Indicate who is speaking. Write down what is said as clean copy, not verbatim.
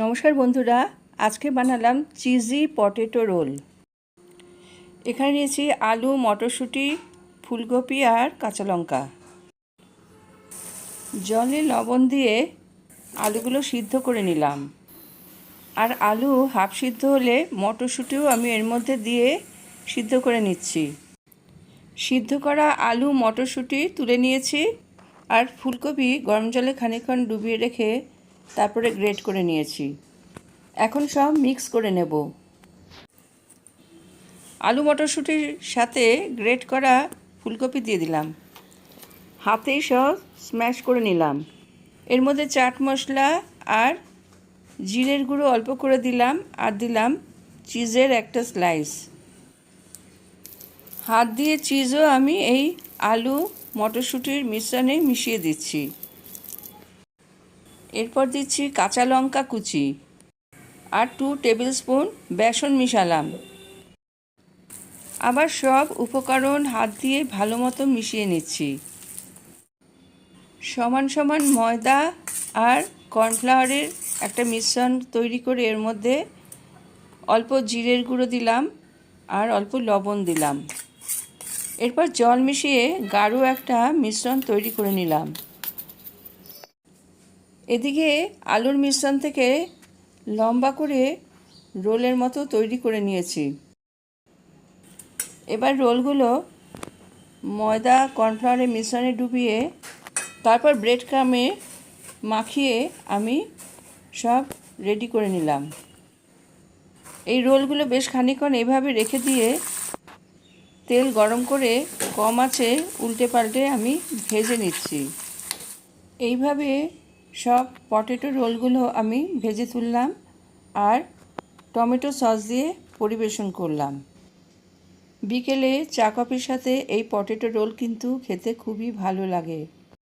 Speaker 1: নমস্কার বন্ধুরা, আজকে বানালাম চিজি পটেটো রোল। এখানে নিয়েছি আলু, মটরশুঁটি, ফুলকপি আর কাঁচা লঙ্কা। জলে লবণ দিয়ে আলুগুলো সিদ্ধ করে নিলাম। আর আলু হাফ সিদ্ধ হলে মটরশুঁটিও আমি এর মধ্যে দিয়ে সিদ্ধ করে নিচ্ছি। সিদ্ধ করা আলু, মটরশুঁটি তুলে নিয়েছি আর ফুলকপি গরম জলে খানিকক্ষণ ডুবিয়ে রেখে তারপরে গ্রেট করে নিয়েছি। এখন সব মিক্স করে নেব। আলু মটরশুঁটির সাথে গ্রেট করা ফুলকপি দিয়ে দিলাম। হাতেই সব স্ম্যাশ করে নিলাম। এর মধ্যে চাট মশলা আর জিরের গুঁড়ো অল্প করে দিলাম আর দিলাম চিজের একটা স্লাইস। হাত দিয়ে চিজও আমি এই আলু মটরশুঁটির মিশ্রণে মিশিয়ে দিচ্ছি। এরপর দিচ্ছি কাঁচা লঙ্কা কুচি আর 2 টেবিল স্পুন বেসন মিশালাম। আবার সব উপকরণ হাত দিয়ে ভালো মতো মিশিয়ে নিচ্ছি। সমান সমান ময়দা আর কর্নফ্লাওয়ারের একটা মিশ্রণ তৈরি করে এর মধ্যে অল্প জিরের গুঁড়ো দিলাম আর অল্প লবণ দিলাম। এরপর জল মিশিয়ে গাঢ় একটা মিশ্রণ তৈরি করে নিলাম। এদিকে আলুর মিশ্রণ থেকে লম্বা করে রোলের মতো তৈরি করে নিয়েছি। এবার রোলগুলো ময়দা কর্নফ্লাওয়ারের মিশ্রণে ডুবিয়ে তারপর ব্রেড ক্রামে মাখিয়ে আমি সব রেডি করে নিলাম। এই রোলগুলো বেশ খানিকক্ষণ এভাবে রেখে দিয়ে তেল গরম করে কম আঁচে উল্টে পাল্টে আমি ভেজে নিচ্ছি। এইভাবে সব পটেটো রোলগুলো আমি ভেজে তুললাম আর টমেটো সস দিয়ে পরিবেশন করলাম। বিকেলে চা কফির সাথে এই পটেটো রোল কিন্তু খেতে খুবই ভালো লাগে।